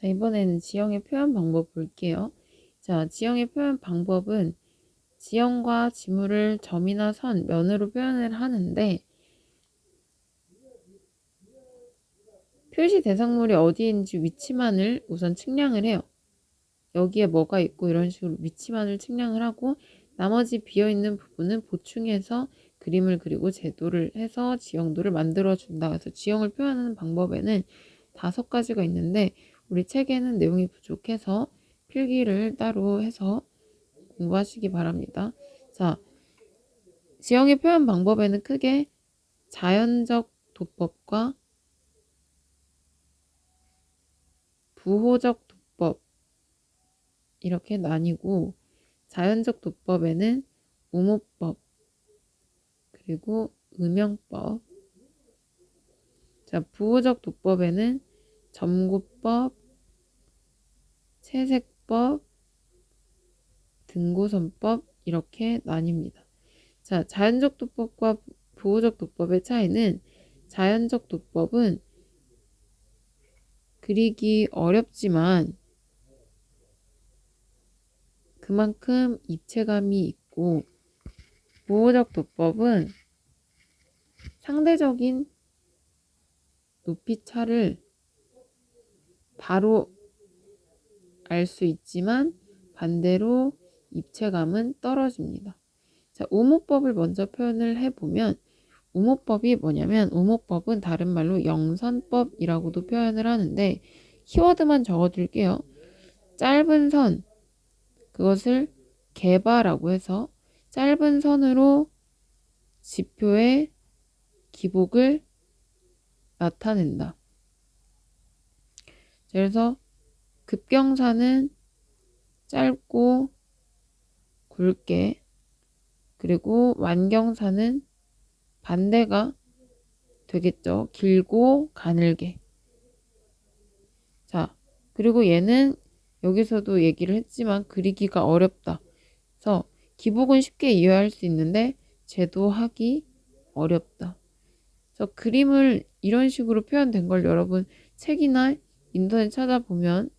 자, 이번에는 지형의 표현 방법 볼게요. 자, 지형의 표현 방법은 지형과 지물을 점이나 선, 면으로 표현을 하는데 표시 대상물이 어디인지 위치만을 우선 측량을 해요. 여기에 뭐가 있고 이런 식으로 위치만을 측량을 하고 나머지 비어있는 부분은 보충해서 그림을 그리고 제도를 해서 지형도를 만들어준다. 그래서 지형을 표현하는 방법에는 5가지가 있는데 우리 책에는 내용이 부족해서 필기를 따로 해서 공부하시기 바랍니다. 자, 지형의 표현 방법에는 크게 자연적 도법과 부호적 도법 이렇게 나뉘고 자연적 도법에는 우모법 그리고 음영법, 자, 부호적 도법에는 점구법, 채색법, 등고선법 이렇게 나뉩니다. 자, 자연적 도법과 부호적 도법의 차이는 자연적 도법은 그리기 어렵지만 그만큼 입체감이 있고 부호적 도법은 상대적인 높이 차를 바로 알 수 있지만 반대로 입체감은 떨어집니다. 자, 우모법을 먼저 표현을 해보면 우모법이 뭐냐면 우모법은 다른 말로 영선법이라고도 표현을 하는데 키워드만 적어둘게요. 짧은 선, 그것을 개바라고 해서 짧은 선으로 지표의 기복을 나타낸다. 그래서 급경사는 짧고 굵게, 그리고 완경사는 반대가 되겠죠. 길고 가늘게. 자, 그리고 얘는 여기서도 얘기를 했지만 그리기가 어렵다. 그래서 기복은 쉽게 이해할 수 있는데 제도하기 어렵다. 그래서 그림을 이런 식으로 표현된 걸 여러분 책이나 인터넷 찾아보면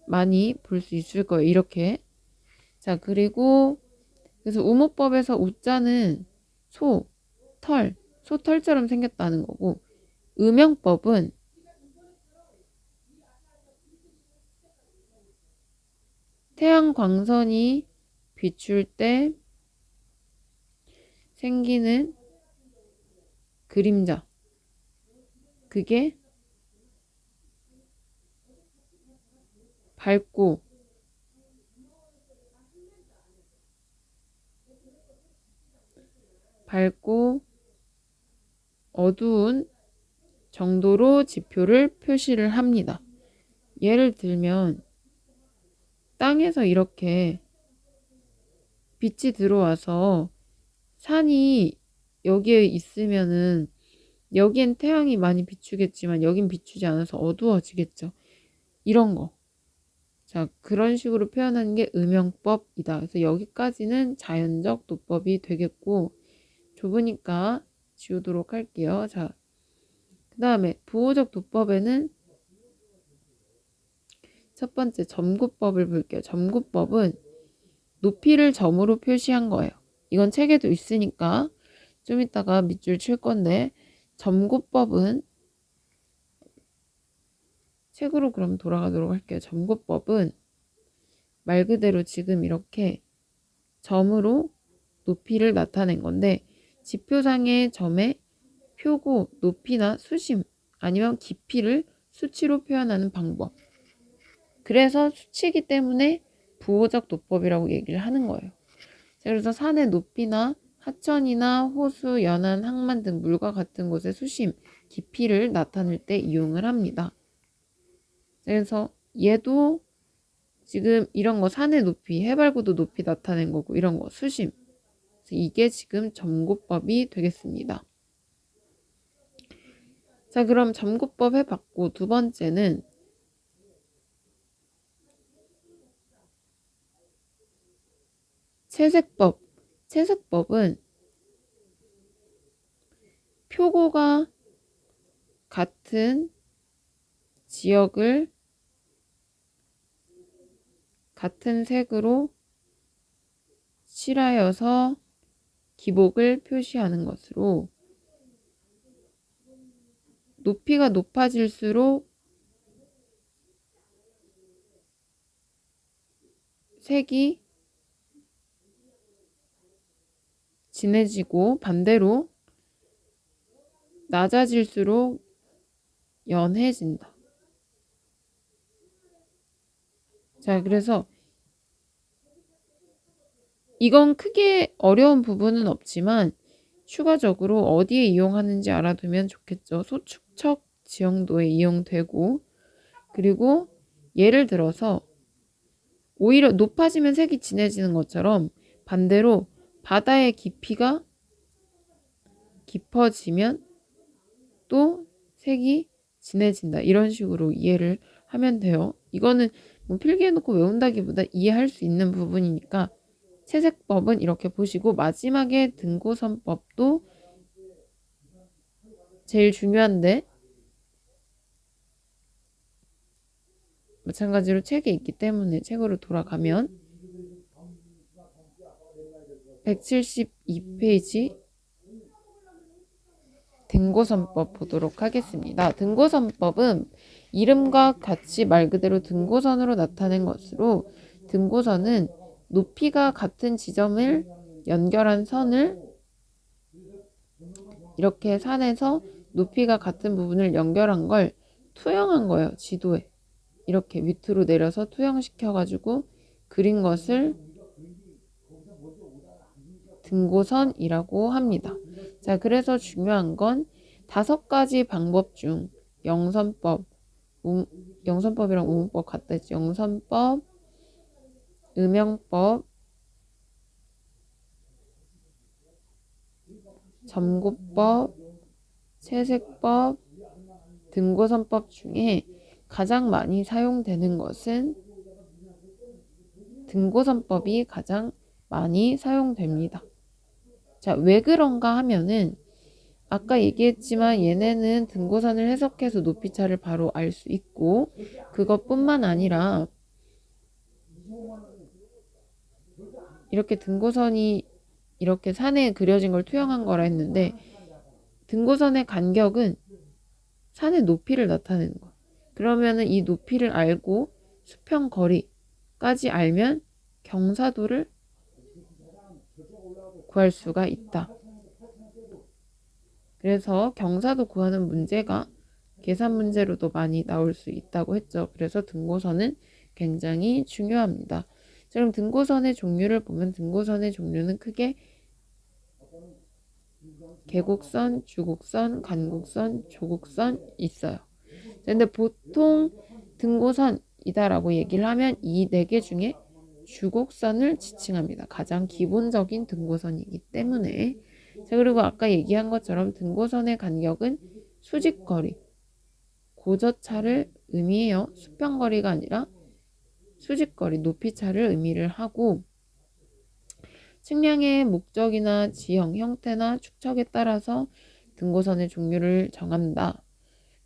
많이 볼 수 있을 거예요. 이렇게. 자, 그리고 그래서 우모법에서 우자는 소, 털, 소털처럼 생겼다는 거고 음영법은 태양 광선이 비출 때 생기는 그림자, 그게 밝고 어두운 정도로 지표를 표시를 합니다. 예를 들면 땅에서 이렇게 빛이 들어와서 산이 여기에 있으면은 여기엔 태양이 많이 비추겠지만 여긴 비추지 않아서 어두워지겠죠. 이런 거. 자, 그런 식으로 표현하는 게 음영법이다. 그래서 여기까지는 자연적 도법이 되겠고 좁으니까 지우도록 할게요. 자, 그 다음에 부호적 도법에는 첫 번째 점구법을 볼게요. 점구법은 높이를 점으로 표시한 거예요. 이건 책에도 있으니까 좀 이따가 밑줄 칠 건데 점구법은 책으로 그럼 돌아가도록 할게요. 점구법은 말 그대로 지금 이렇게 점으로 높이를 나타낸 건데 지표상의 점의 표고, 높이나 수심 아니면 깊이를 수치로 표현하는 방법. 그래서 수치이기 때문에 부호적 도법이라고 얘기를 하는 거예요. 그래서 산의 높이나 하천이나 호수, 연안, 항만 등 물과 같은 곳의 수심, 깊이를 나타낼 때 이용을 합니다. 그래서 얘도 지금 이런 거 산의 높이, 해발고도 높이 나타낸 거고 이런 거 수심. 이게 지금 점구법이 되겠습니다. 자, 그럼 점구법 해봤고 두 번째는 채색법. 채색법은 표고가 같은 지역을 같은 색으로 칠하여서 기복을 표시하는 것으로 높이가 높아질수록 색이 진해지고 반대로 낮아질수록 연해진다. 자, 그래서 이건 크게 어려운 부분은 없지만 추가적으로 어디에 이용하는지 알아두면 좋겠죠. 소축척 지형도에 이용되고, 그리고 예를 들어서 오히려 높아지면 색이 진해지는 것처럼 반대로 바다의 깊이가 깊어지면 또 색이 진해진다. 이런 식으로 이해를 하면 돼요. 이거는 뭐 필기해놓고 외운다기보다 이해할 수 있는 부분이니까 채색법은 이렇게 보시고, 마지막에 등고선법도 제일 중요한데 마찬가지로 책에 있기 때문에 책으로 돌아가면 172페이지 등고선법 보도록 하겠습니다. 등고선법은 이름과 같이 말 그대로 등고선으로 나타낸 것으로, 등고선은 높이가 같은 지점을 연결한 선을 이렇게 산에서 높이가 같은 부분을 연결한 걸 투영한 거예요. 지도에 이렇게 밑으로 내려서 투영시켜가지고 그린 것을 등고선이라고 합니다. 자, 그래서 중요한 건 5가지 방법 중 영선법, 영선법이랑 우문법 같다 했지. 영선법, 음영법, 점고법, 채색법, 등고선법 중에 가장 많이 사용되는 것은 등고선법이 가장 많이 사용됩니다. 자, 왜 그런가 하면은 아까 얘기했지만 얘네는 등고선을 해석해서 높이차를 바로 알 수 있고, 그것뿐만 아니라 이렇게 등고선이 이렇게 산에 그려진 걸 투영한 거라 했는데, 등고선의 간격은 산의 높이를 나타내는 거야. 그러면은 이 높이를 알고 수평 거리까지 알면 경사도를 구할 수가 있다. 그래서 경사도 구하는 문제가 계산 문제로도 많이 나올 수 있다고 했죠. 그래서 등고선은 굉장히 중요합니다. 자, 그럼 등고선의 종류를 보면 등고선의 종류는 크게 계곡선, 주곡선, 간곡선, 조곡선 있어요. 근데 보통 등고선이다라고 얘기를 하면 이 4개 중에 주곡선을 지칭합니다. 가장 기본적인 등고선이기 때문에. 자, 그리고 아까 얘기한 것처럼 등고선의 간격은 수직거리, 고저차를 의미해요. 수평거리가 아니라 수직거리, 높이차를 의미를 하고, 측량의 목적이나 지형, 형태나 축척에 따라서 등고선의 종류를 정한다.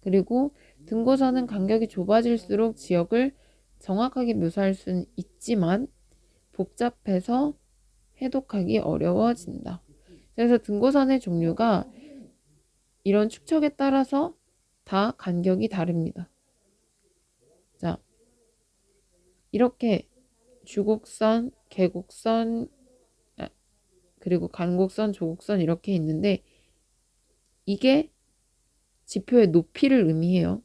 그리고 등고선은 간격이 좁아질수록 지역을 정확하게 묘사할 수는 있지만 복잡해서 해독하기 어려워진다. 그래서 등고선의 종류가 이런 축척에 따라서 다 간격이 다릅니다. 자, 이렇게 주곡선, 계곡선, 그리고 간곡선, 조곡선 이렇게 있는데 이게 지표의 높이를 의미해요.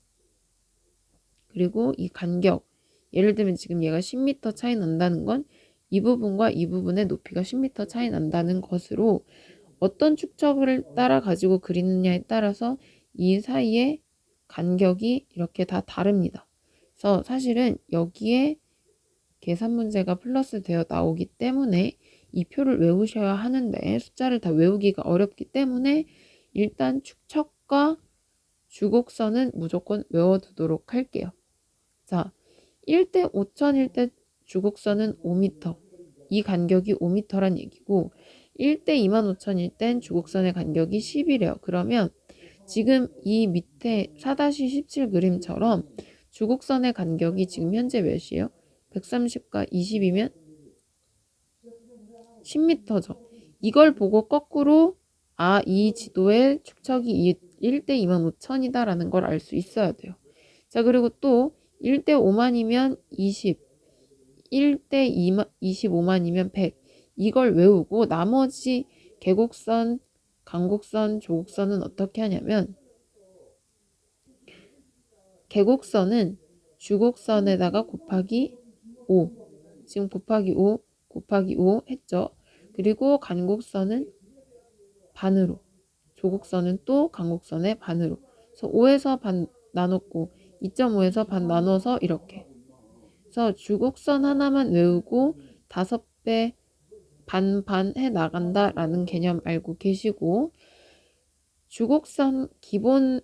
그리고 이 간격, 예를 들면 지금 얘가 10m 차이 난다는 건 이 부분과 이 부분의 높이가 10m 차이 난다는 것으로, 어떤 축척을 따라 가지고 그리느냐에 따라서 이 사이의 간격이 이렇게 다 다릅니다. 그래서 사실은 여기에 계산 문제가 플러스 되어 나오기 때문에 이 표를 외우셔야 하는데 숫자를 다 외우기가 어렵기 때문에 일단 축척과 주곡선은 무조건 외워두도록 할게요. 자, 1대 5천일 때 주곡선은 5m, 이 간격이 5m란 얘기고 1대 25,000일 땐 주곡선의 간격이 10이래요. 그러면 지금 이 밑에 4-17 그림처럼 주곡선의 간격이 지금 현재 몇이에요? 130과 20이면 10m죠. 이걸 보고 거꾸로 이 지도의 축척이 1대 25,000이다 라는 걸 알 수 있어야 돼요. 자, 그리고 또 1대 5만이면 20, 1대 25만이면 100. 이걸 외우고 나머지 계곡선, 강곡선, 조곡선은 어떻게 하냐면 계곡선은 주곡선에다가 곱하기 5. 지금 곱하기 5, 곱하기 5 했죠. 그리고 간곡선은 반으로. 조곡선은 또 간곡선의 반으로. 그래서 5에서 반 나눴고 2.5에서 반 나눠서 이렇게. 그래서 주곡선 하나만 외우고 5배 반반 해 나간다라는 개념 알고 계시고, 주곡선 기본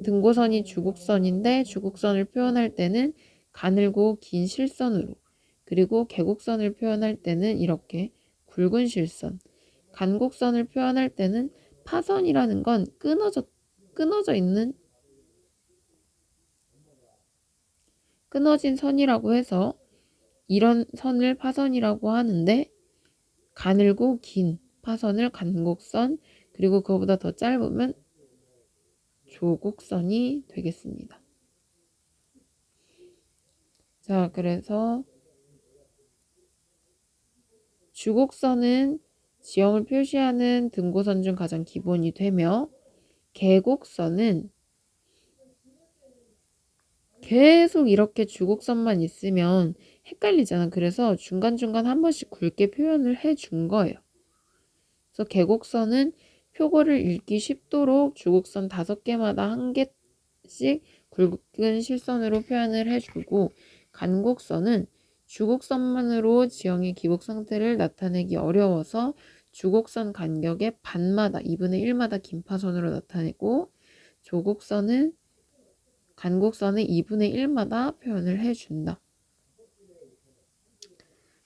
등고선이 주곡선인데 주곡선을 표현할 때는 가늘고 긴 실선으로, 그리고 계곡선을 표현할 때는 이렇게 굵은 실선, 간곡선을 표현할 때는 파선이라는 건 끊어져 있는 끊어진 선이라고 해서 이런 선을 파선이라고 하는데, 가늘고 긴 파선을 간곡선, 그리고 그거보다 더 짧으면 조곡선이 되겠습니다. 자, 그래서 주곡선은 지형을 표시하는 등고선 중 가장 기본이 되며, 계곡선은 계속 이렇게 주곡선만 있으면 헷갈리잖아. 그래서 중간중간 한 번씩 굵게 표현을 해준 거예요. 그래서 계곡선은 표고를 읽기 쉽도록 주곡선 5개마다 한 개씩 굵은 실선으로 표현을 해주고, 간곡선은 주곡선만으로 지형의 기복 상태를 나타내기 어려워서 주곡선 간격의 반마다 2분의 1마다 긴 파선으로 나타내고, 조곡선은 간곡선의 2분의 1마다 표현을 해준다.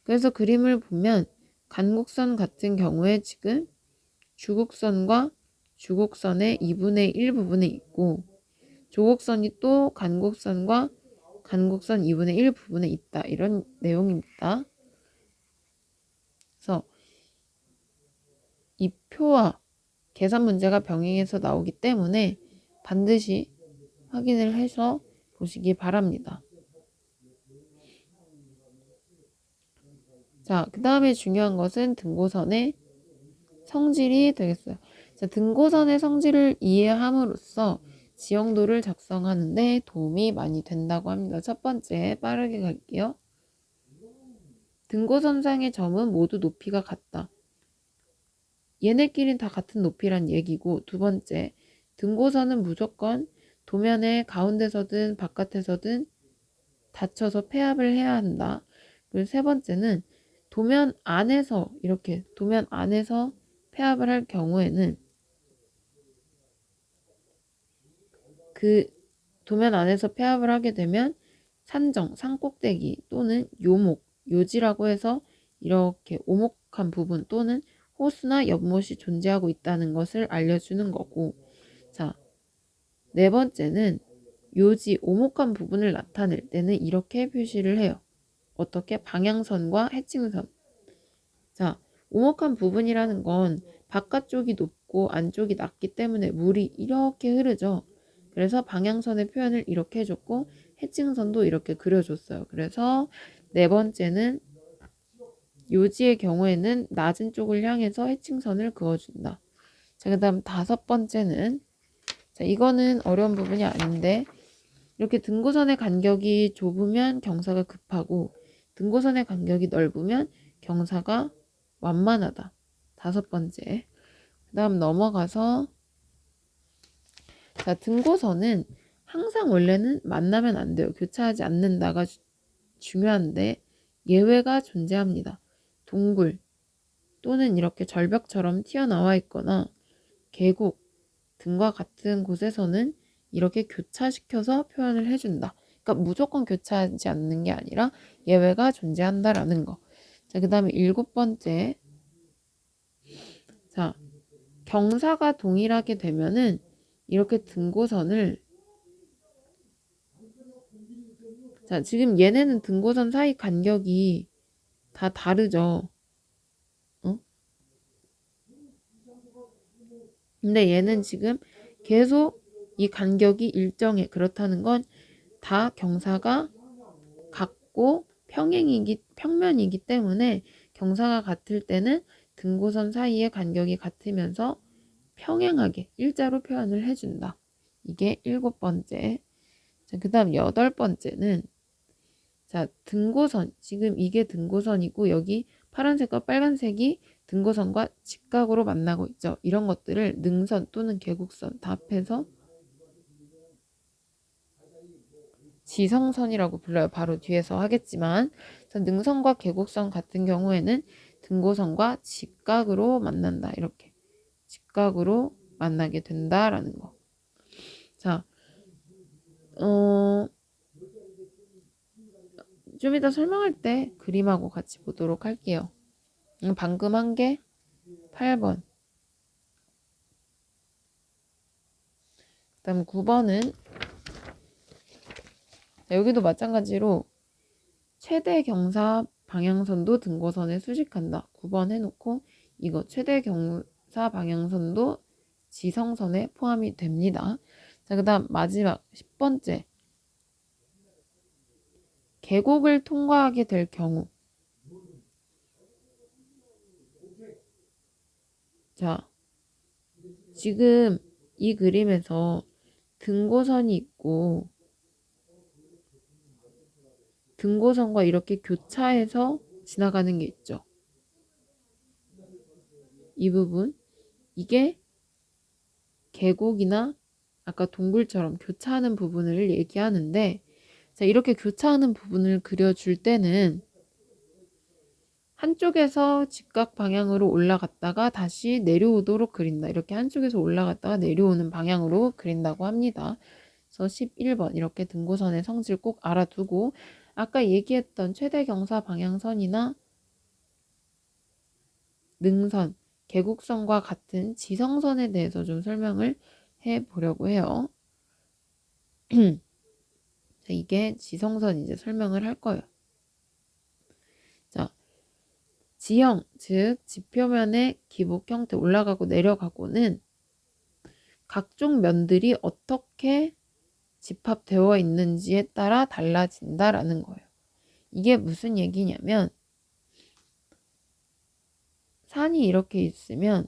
그래서 그림을 보면 간곡선 같은 경우에 지금 주곡선과 주곡선의 2분의 1 부분에 있고, 조곡선이 또 간곡선과 간곡선 2분의 1 부분에 있다. 이런 내용입니다. 그래서 이 표와 계산 문제가 병행해서 나오기 때문에 반드시 확인을 해서 보시기 바랍니다. 자, 그 다음에 중요한 것은 등고선의 성질이 되겠어요. 자, 등고선의 성질을 이해함으로써 지형도를 작성하는데 도움이 많이 된다고 합니다. 첫 번째, 빠르게 갈게요. 등고선상의 점은 모두 높이가 같다. 얘네끼리는 다 같은 높이란 얘기고, 두 번째, 등고선은 무조건 도면의 가운데서든 바깥에서든 닫혀서 폐합을 해야 한다. 그리고 세 번째는 도면 안에서 이렇게 도면 안에서 폐합을 할 경우에는 그 도면 안에서 폐합을 하게 되면 산정, 산꼭대기 또는 요목, 요지라고 해서 이렇게 오목한 부분 또는 호수나 연못이 존재하고 있다는 것을 알려주는 거고, 자, 네 번째는 요지, 오목한 부분을 나타낼 때는 이렇게 표시를 해요. 어떻게? 방향선과 해칭선. 자, 오목한 부분이라는 건 바깥쪽이 높고 안쪽이 낮기 때문에 물이 이렇게 흐르죠. 그래서 방향선의 표현을 이렇게 해줬고 해칭선도 이렇게 그려줬어요. 그래서 네 번째는 요지의 경우에는 낮은 쪽을 향해서 해칭선을 그어준다. 자, 그 다음 다섯 번째는, 자, 이거는 어려운 부분이 아닌데, 이렇게 등고선의 간격이 좁으면 경사가 급하고 등고선의 간격이 넓으면 경사가 완만하다. 다섯 번째. 그 다음 넘어가서, 자, 등고선은 항상 원래는 만나면 안 돼요. 교차하지 않는다가 중요한데 예외가 존재합니다. 동굴 또는 이렇게 절벽처럼 튀어나와 있거나 계곡 등과 같은 곳에서는 이렇게 교차시켜서 표현을 해준다. 그러니까 무조건 교차하지 않는 게 아니라 예외가 존재한다라는 거. 자, 그 다음에 일곱 번째. 자, 경사가 동일하게 되면은 이렇게 등고선을 자, 지금 얘네는 등고선 사이 간격이 다 다르죠. 어? 근데 얘는 지금 계속 이 간격이 일정해. 그렇다는 건 다 경사가 같고 평면이기 때문에 경사가 같을 때는 등고선 사이의 간격이 같으면서 평행하게 일자로 표현을 해준다. 이게 7번째. 자, 그 다음 8번째는 자, 등고선. 지금 이게 등고선이고 여기 파란색과 빨간색이 등고선과 직각으로 만나고 있죠. 이런 것들을 능선 또는 계곡선 다 합해서 지성선이라고 불러요. 바로 뒤에서 하겠지만 능선과 계곡선 같은 경우에는 등고선과 직각으로 만난다. 이렇게 직각으로 만나게 된다라는 거. 자, 좀 이따 설명할 때 그림하고 같이 보도록 할게요. 방금 한 게 8번. 그 다음 9번은 여기도 마찬가지로 최대 경사 방향선도 등고선에 수식한다. 9번 해놓고 이거 최대 경사 방향선도 지성선에 포함이 됩니다. 자, 그 다음 마지막 10번째. 계곡을 통과하게 될 경우. 자, 지금 이 그림에서 등고선이 있고 등고선과 이렇게 교차해서 지나가는 게 있죠. 이 부분. 이게 계곡이나 아까 동굴처럼 교차하는 부분을 얘기하는데 자, 이렇게 교차하는 부분을 그려줄 때는 한쪽에서 직각 방향으로 올라갔다가 다시 내려오도록 그린다. 이렇게 한쪽에서 올라갔다가 내려오는 방향으로 그린다고 합니다. 그래서 11번 이렇게 등고선의 성질 꼭 알아두고 아까 얘기했던 최대 경사 방향선이나 능선, 계곡선과 같은 지성선에 대해서 좀 설명을 해보려고 해요. 자, 이게 지성선 이제 설명을 할 거예요. 자, 지형, 즉 지표면의 기복 형태 올라가고 내려가고는 각종 면들이 어떻게 집합되어 있는지에 따라 달라진다라는 거예요. 이게 무슨 얘기냐면 산이 이렇게 있으면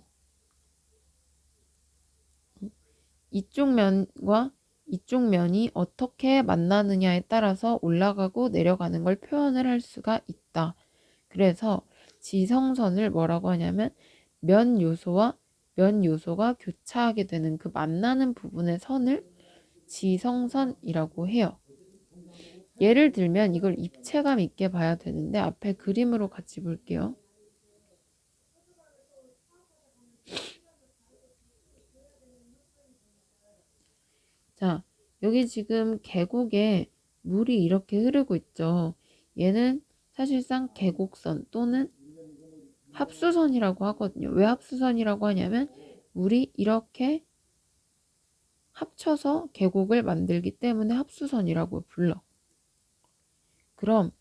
이쪽 면과 이쪽 면이 어떻게 만나느냐에 따라서 올라가고 내려가는 걸 표현을 할 수가 있다. 그래서 지성선을 뭐라고 하냐면 면 요소와 면 요소가 교차하게 되는 그 만나는 부분의 선을 지성선이라고 해요. 예를 들면 이걸 입체감 있게 봐야 되는데 앞에 그림으로 같이 볼게요. 자, 여기 지금 계곡에 물이 이렇게 흐르고 있죠. 얘는 사실상 계곡선 또는 합수선이라고 하거든요. 왜 합수선이라고 하냐면 물이 이렇게 합쳐서 계곡을 만들기 때문에 합수선이라고 불러. 그럼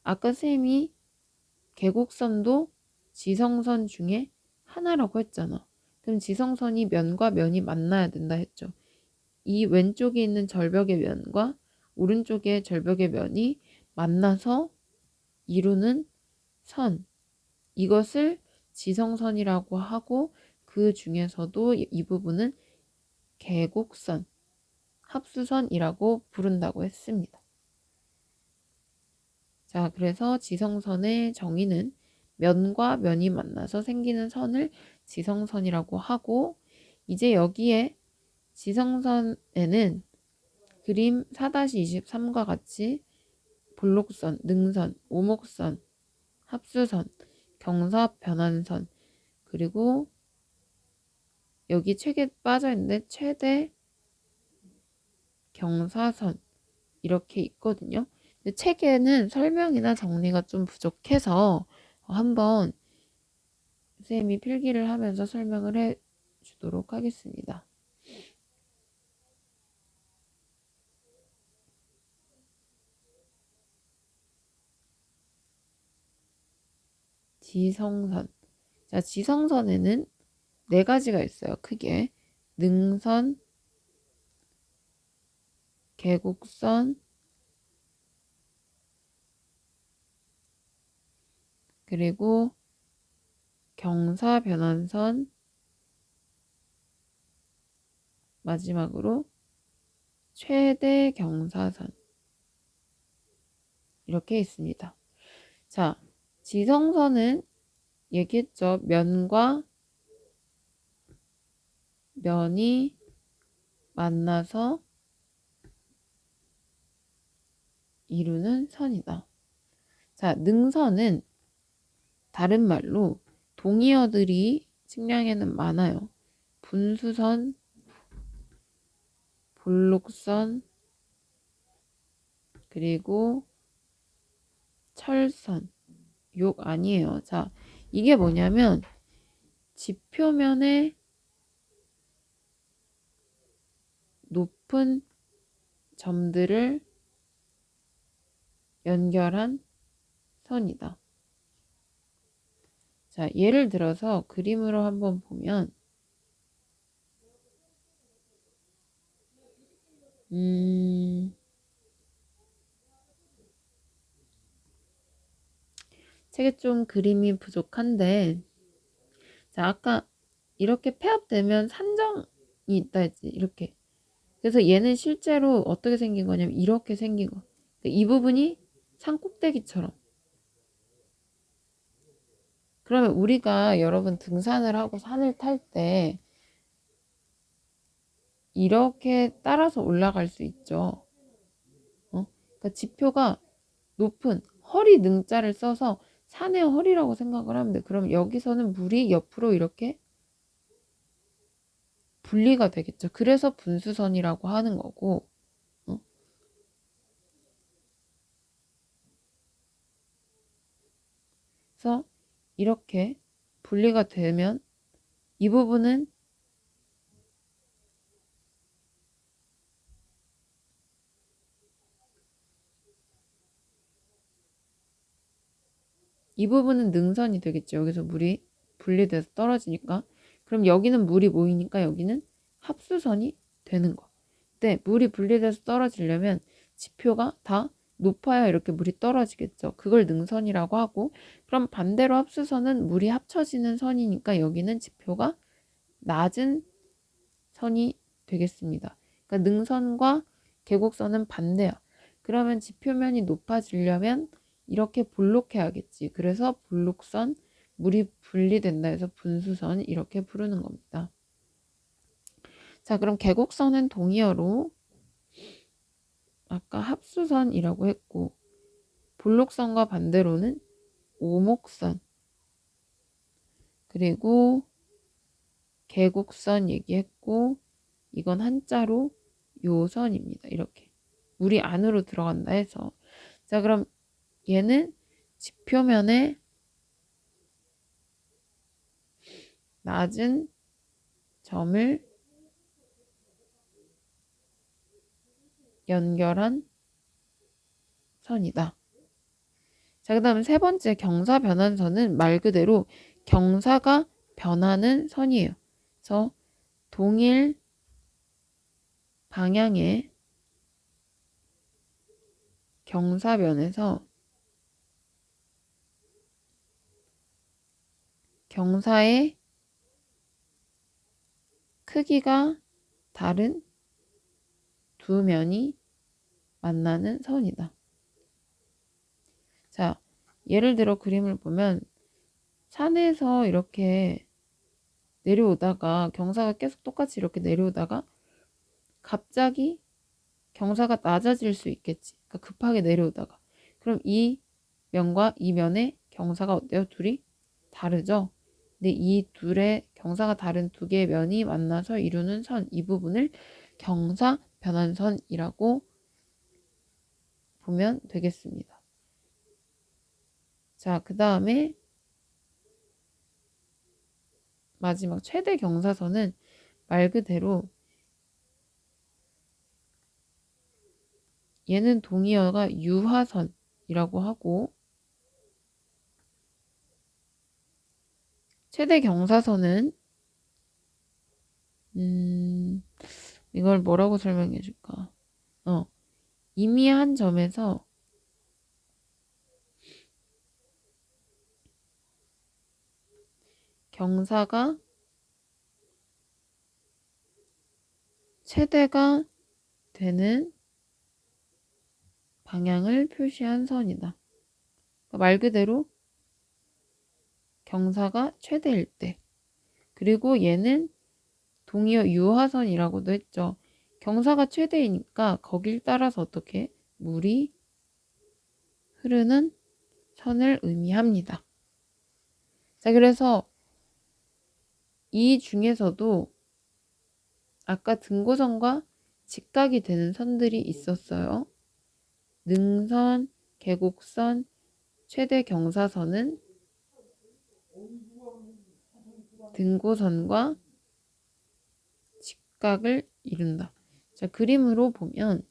아까 쌤이 계곡선도 지성선 중에 하나라고 했잖아. 그럼 지성선이 면과 면이 만나야 된다 했죠. 이 왼쪽에 있는 절벽의 면과 오른쪽의 절벽의 면이 만나서 이루는 선. 이것을 지성선이라고 하고 그 중에서도 이 부분은 계곡선, 합수선이라고 부른다고 했습니다. 자, 그래서 지성선의 정의는 면과 면이 만나서 생기는 선을 지성선이라고 하고 이제 여기에 지성선에는 그림 4-23과 같이 볼록선, 능선, 오목선, 합수선, 경사 변환선 그리고 여기 책에 빠져있는데 최대 경사선 이렇게 있거든요. 근데 책에는 설명이나 정리가 좀 부족해서 한번 쌤이 필기를 하면서 설명을 해 주도록 하겠습니다. 지성선. 자, 지성선에는 네 가지가 있어요. 크게. 능선, 계곡선, 그리고 경사변환선, 마지막으로 최대 경사선. 이렇게 있습니다. 자, 지성선은 얘기했죠. 면과 면이 만나서 이루는 선이다. 자, 능선은 다른 말로 동의어들이 측량에는 많아요. 분수선, 볼록선, 그리고 철선. 욕 아니에요. 자, 이게 뭐냐면 지표면에 높은 점들을 연결한 선이다. 자, 예를 들어서 그림으로 한번 보면 책에 좀 그림이 부족한데, 자, 아까 이렇게 폐합되면 산정이 있다 했지. 이렇게. 그래서 얘는 실제로 어떻게 생긴 거냐면 이렇게 생긴 거. 이 부분이 산 꼭대기처럼. 그러면 우리가 여러분 등산을 하고 산을 탈 때 이렇게 따라서 올라갈 수 있죠. 그러니까 지표가 높은 허리 능자를 써서 산의 허리라고 생각을 하면 돼. 그럼 여기서는 물이 옆으로 이렇게 분리가 되겠죠. 그래서 분수선이라고 하는 거고, 그래서 이렇게 분리가 되면 이 부분은 능선이 되겠죠. 여기서 물이 분리돼서 떨어지니까. 그럼 여기는 물이 모이니까 여기는 합수선이 되는 거. 근데 물이 분리돼서 떨어지려면 지표가 다 높아야 이렇게 물이 떨어지겠죠. 그걸 능선이라고 하고, 그럼 반대로 합수선은 물이 합쳐지는 선이니까 여기는 지표가 낮은 선이 되겠습니다. 그러니까 능선과 계곡선은 반대야. 그러면 지표면이 높아지려면 이렇게 볼록해야겠지. 그래서 볼록선, 물이 분리된다 해서 분수선 이렇게 부르는 겁니다. 자, 그럼 계곡선은 동의어로 아까 합수선이라고 했고, 볼록선과 반대로는 오목선, 그리고 계곡선 얘기했고, 이건 한자로 요선입니다. 이렇게 물이 안으로 들어간다 해서. 자, 그럼 얘는 지표면에 낮은 점을 연결한 선이다. 자, 그 다음 세 번째 경사변환선은 말 그대로 경사가 변하는 선이에요. 그래서 동일 방향의 경사면에서 경사의 크기가 다른 두 면이 만나는 선이다. 자, 예를 들어 그림을 보면 산에서 이렇게 내려오다가 경사가 계속 똑같이 이렇게 내려오다가 갑자기 경사가 낮아질 수 있겠지. 그러니까 급하게 내려오다가. 그럼 이 면과 이 면의 경사가 어때요? 둘이 다르죠? 근데 이 둘의 경사가 다른 두 개의 면이 만나서 이루는 선, 이 부분을 경사 변환선이라고 보면 되겠습니다. 자, 그 다음에 마지막 최대 경사선은 말 그대로 얘는 동의어가 유하선이라고 하고, 최대 경사선은 이걸 뭐라고 설명해 줄까? 이미 한 점에서 경사가 최대가 되는 방향을 표시한 선이다. 그러니까 말 그대로 경사가 최대일 때. 그리고 얘는 동의어 유화선이라고도 했죠. 경사가 최대이니까 거길 따라서 어떻게 물이 흐르는 선을 의미합니다. 자, 그래서 이 중에서도 아까 등고선과 직각이 되는 선들이 있었어요. 능선, 계곡선, 최대 경사선은 등고선과 직각을 이룬다. 자, 그림으로 보면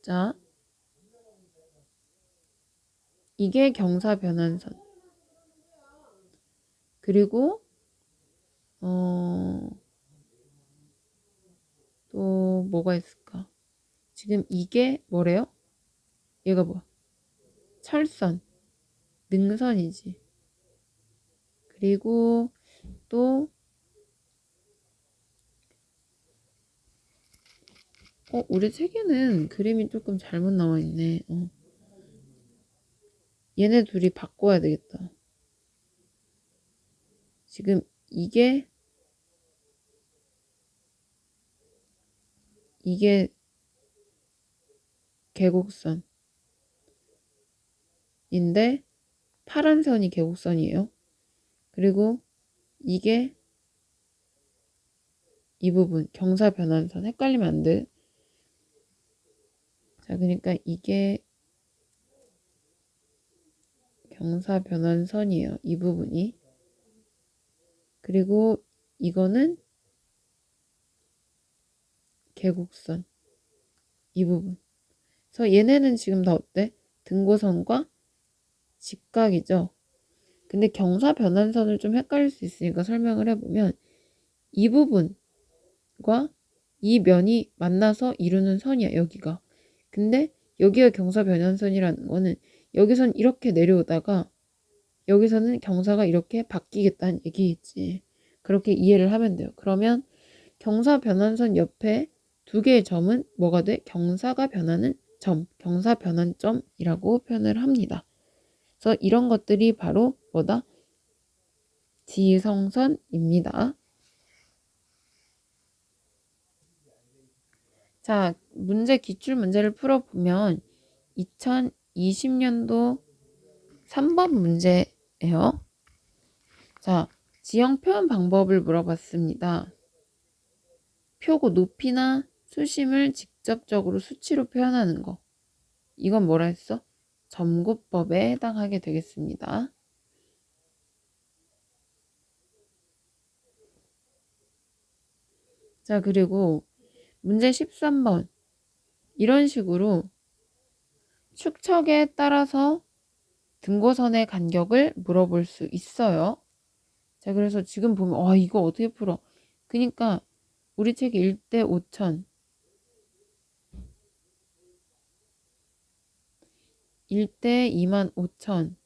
자, 이게 경사변환선. 그리고 또 뭐가 있을까? 지금 이게 뭐래요? 얘가 뭐야? 철선, 능선이지. 그리고 또 우리 책에는 그림이 조금 잘못 나와 있네. 얘네 둘이 바꿔야 되겠다. 지금 이게 계곡선인데 파란 선이 계곡선이에요. 그리고 이게 이 부분 경사변환선 헷갈리면 안 돼. 자, 그러니까 이게 경사변환선이에요. 이 부분이. 그리고 이거는 계곡선. 이 부분. 그래서 얘네는 지금 다 어때? 등고선과 직각이죠. 근데 경사변환선을 좀 헷갈릴 수 있으니까 설명을 해보면 이 부분과 이 면이 만나서 이루는 선이야, 여기가. 근데 여기가 경사변환선이라는 거는 여기선 이렇게 내려오다가 여기서는 경사가 이렇게 바뀌겠다는 얘기겠지. 그렇게 이해를 하면 돼요. 그러면 경사변환선 옆에 두 개의 점은 뭐가 돼? 경사가 변하는 점, 경사변환점이라고 표현을 합니다. 그래서 이런 것들이 바로 뭐다? 지성선입니다. 자, 문제 기출 문제를 풀어보면 2020년도 3번 문제예요. 자, 지형 표현 방법을 물어봤습니다. 표고 높이나 수심을 직접적으로 수치로 표현하는 거. 이건 뭐라 했어? 점구법에 해당하게 되겠습니다. 자, 그리고 문제 13번. 이런 식으로 축척에 따라서 등고선의 간격을 물어볼 수 있어요. 자, 그래서 지금 보면 이거 어떻게 풀어? 그러니까 우리 책 1대 5천, 1대 2만 5천,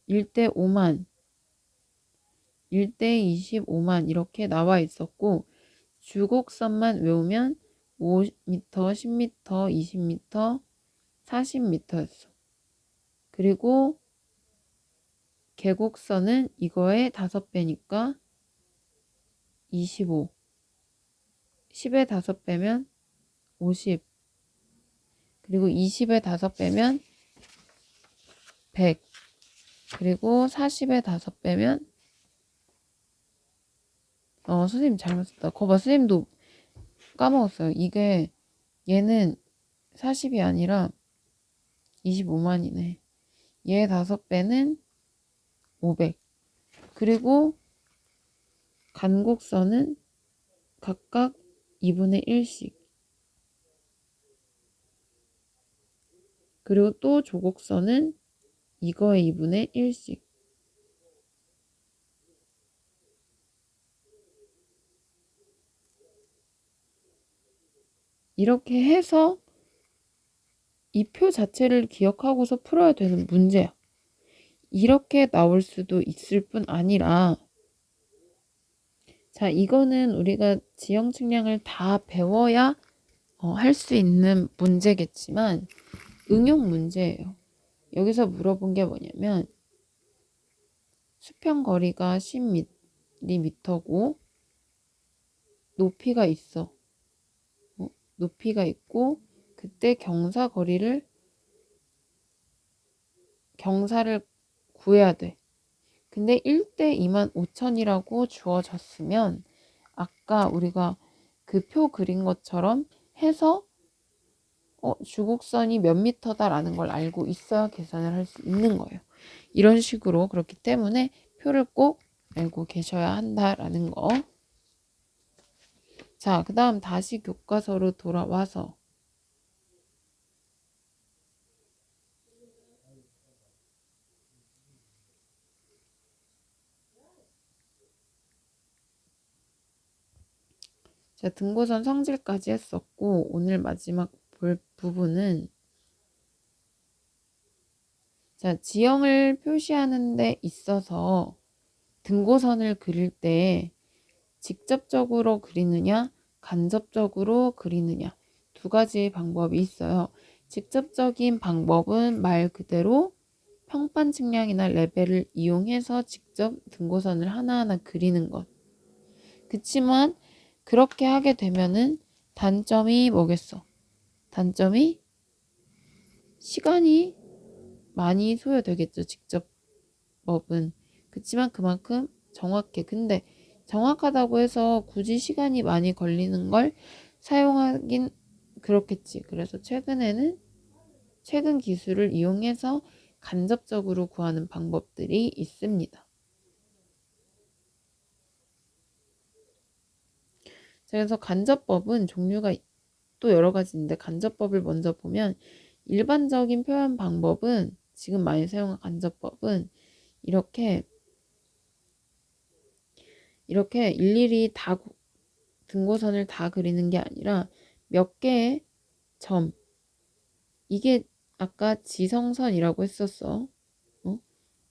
1대 5만, 1대 25만 이렇게 나와 있었고 주곡선만 외우면 5m, 10m, 20m, 40m였어. 그리고 계곡선은 이거의 5배니까 25. 10의 5배면 50. 그리고 20의 5배면 100. 그리고 40의 5배면 선생님 잘못 썼다. 거봐, 선생님도 까먹었어요. 이게 얘는 40이 아니라 25만이네. 얘 5배는 500. 그리고 간곡선은 각각 2분의 1씩. 그리고 또 조곡선은 이거의 2분의 1씩. 이렇게 해서 이 표 자체를 기억하고서 풀어야 되는 문제야. 이렇게 나올 수도 있을 뿐 아니라, 자, 이거는 우리가 지형 측량을 다 배워야 할 수 있는 문제겠지만 응용 문제예요. 여기서 물어본 게 뭐냐면 수평 거리가 10mm고 높이가 있어. 높이가 있고 그때 경사를 구해야 돼. 근데 1대 25,000이라고 주어졌으면 아까 우리가 그 표 그린 것처럼 해서 주곡선이 몇 미터다라는 걸 알고 있어야 계산을 할 수 있는 거예요. 이런 식으로 그렇기 때문에 표를 꼭 알고 계셔야 한다라는 거. 자, 그 다음 다시 교과서로 돌아와서 자, 등고선 성질까지 했었고 오늘 마지막 볼 부분은 자, 지형을 표시하는 데 있어서 등고선을 그릴 때 직접적으로 그리느냐 간접적으로 그리느냐 두 가지의 방법이 있어요. 직접적인 방법은 말 그대로 평판 측량이나 레벨을 이용해서 직접 등고선을 하나하나 그리는 것. 그치만 그렇게 하게 되면은 단점이 뭐겠어? 단점이 시간이 많이 소요되겠죠. 직접법은. 그치만 그만큼 정확해. 근데 정확하다고 해서 굳이 시간이 많이 걸리는 걸 사용하긴 그렇겠지. 그래서 최근 기술을 이용해서 간접적으로 구하는 방법들이 있습니다. 그래서 간접법은 종류가 또 여러 가지인데 간접법을 먼저 보면 일반적인 표현 방법은 지금 많이 사용한 간접법은 이렇게 일일이 다 등고선을 다 그리는 게 아니라 몇 개의 점, 이게 아까 지성선이라고 했었어.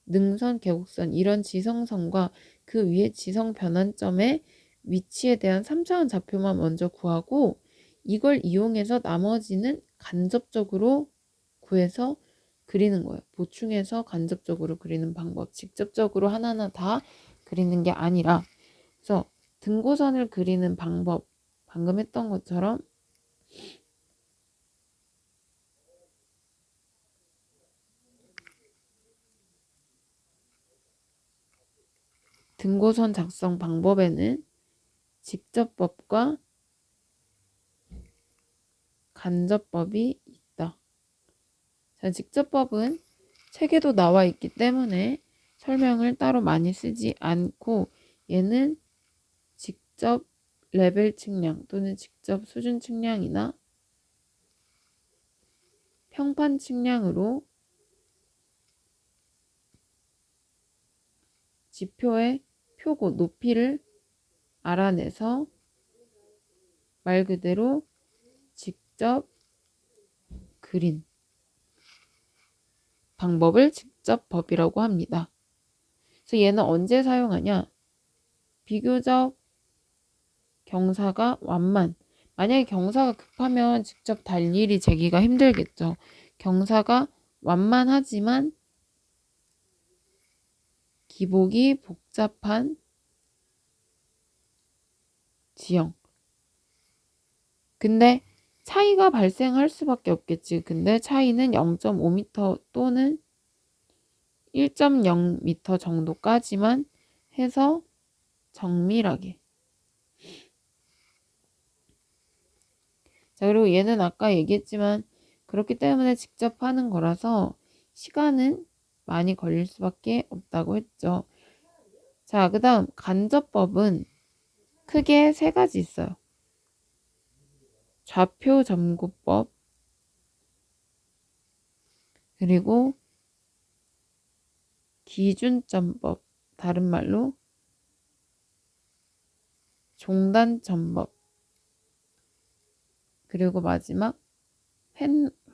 능선, 계곡선 이런 지성선과 그 위에 지성 변환점의 위치에 대한 3차원 좌표만 먼저 구하고 이걸 이용해서 나머지는 간접적으로 구해서 그리는 거예요. 보충해서 간접적으로 그리는 방법. 직접적으로 하나하나 다 그리는 게 아니라. 그래서 등고선을 그리는 방법. 방금 했던 것처럼 등고선 작성 방법에는 직접법과 간접법이 있다. 자, 직접법은 책에도 나와 있기 때문에 설명을 따로 많이 쓰지 않고 얘는 직접 레벨 측량 또는 직접 수준 측량이나 평판 측량으로 지표의 표고 높이를 알아내서 말 그대로 직접 그린 방법을 직접법이라고 합니다. 그래서 얘는 언제 사용하냐? 비교적 경사가 완만. 만약에 경사가 급하면 직접 달 일이 재기가 힘들겠죠. 경사가 완만하지만 기복이 복잡한 지형. 근데 차이가 발생할 수밖에 없겠지. 근데 차이는 0.5m 또는 1.0m 정도까지만 해서 정밀하게. 자, 그리고 얘는 아까 얘기했지만 그렇기 때문에 직접 하는 거라서 시간은 많이 걸릴 수밖에 없다고 했죠. 자, 그 다음 간접법은 크게 세 가지 있어요. 좌표점구법, 그리고 기준점법, 다른 말로 종단점법, 그리고 마지막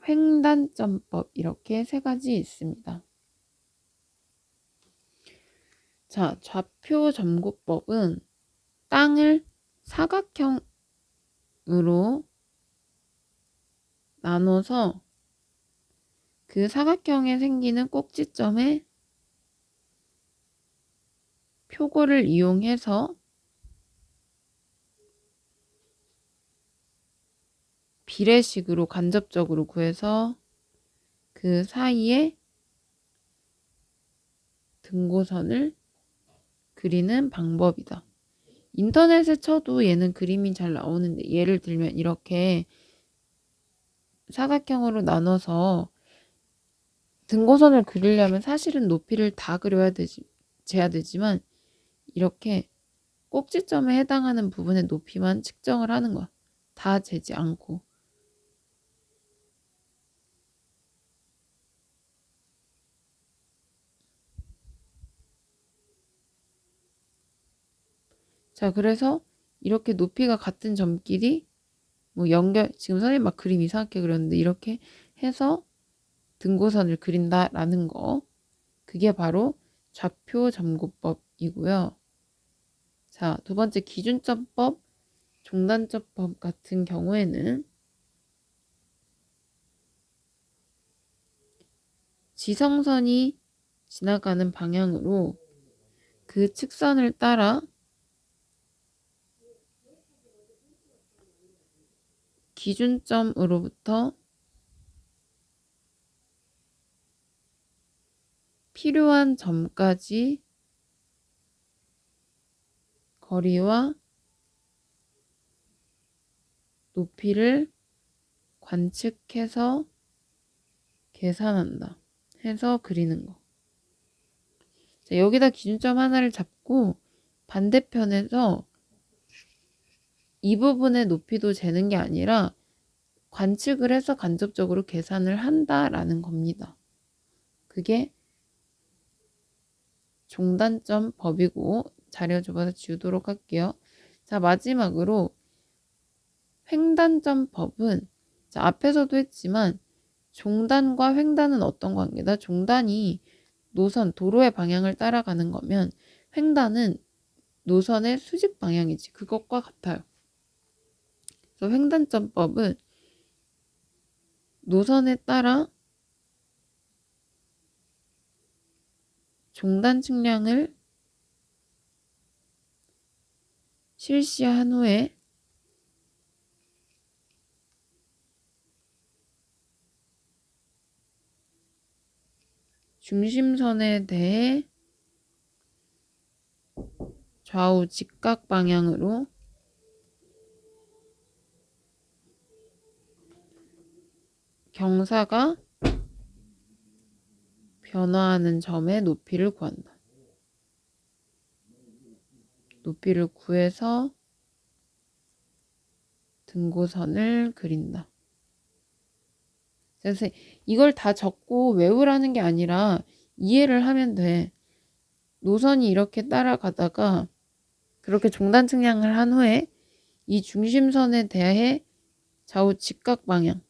횡단점법, 이렇게 세 가지 있습니다. 자, 좌표점구법은 땅을 사각형으로 나눠서 그 사각형에 생기는 꼭지점에 표고를 이용해서 비례식으로 간접적으로 구해서 그 사이에 등고선을 그리는 방법이다. 인터넷에 쳐도 얘는 그림이 잘 나오는데, 예를 들면 이렇게 사각형으로 나눠서 등고선을 그리려면 사실은 높이를 다 재야 되지만 이렇게 꼭지점에 해당하는 부분의 높이만 측정을 하는 거야. 다 재지 않고. 자, 그래서 이렇게 높이가 같은 점끼리 뭐 지금 선생님 막 그림 이상하게 그렸는데 이렇게 해서 등고선을 그린다라는 거. 그게 바로 좌표점구법이고요. 자, 두 번째 기준점법, 종단점법 같은 경우에는 지성선이 지나가는 방향으로 그 측선을 따라 기준점으로부터 필요한 점까지 거리와 높이를 관측해서 계산한다. 해서 그리는 거. 자, 여기다 기준점 하나를 잡고 반대편에서 이 부분의 높이도 재는 게 아니라 관측을 해서 간접적으로 계산을 한다라는 겁니다. 그게 종단점법이고, 자료 줘봐서 지우도록 할게요. 자, 마지막으로 횡단점법은, 자, 앞에서도 했지만 종단과 횡단은 어떤 관계다? 종단이 노선, 도로의 방향을 따라가는 거면 횡단은 노선의 수직 방향이지. 그것과 같아요. 그래서 횡단점법은 노선에 따라 종단 측량을 실시한 후에 중심선에 대해 좌우 직각 방향으로 경사가 변화하는 점의 높이를 구한다. 높이를 구해서 등고선을 그린다. 그래서 이걸 다 적고 외우라는 게 아니라 이해를 하면 돼. 노선이 이렇게 따라가다가 그렇게 종단 측량을 한 후에 이 중심선에 대해 좌우 직각 방향,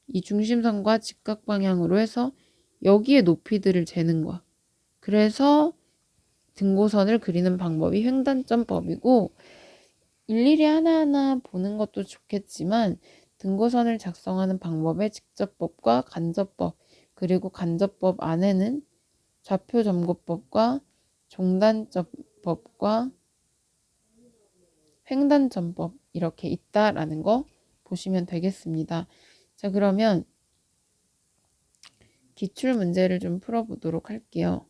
이 중심선과 직각 방향으로 해서 여기에 높이들을 재는 거야. 그래서 등고선을 그리는 방법이 횡단점법이고, 일일이 하나하나 보는 것도 좋겠지만 등고선을 작성하는 방법의 직접법과 간접법, 그리고 간접법 안에는 좌표점구법과 종단점법과 횡단점법 이렇게 있다라는 거 보시면 되겠습니다. 자, 그러면 기출 문제를 좀 풀어보도록 할게요.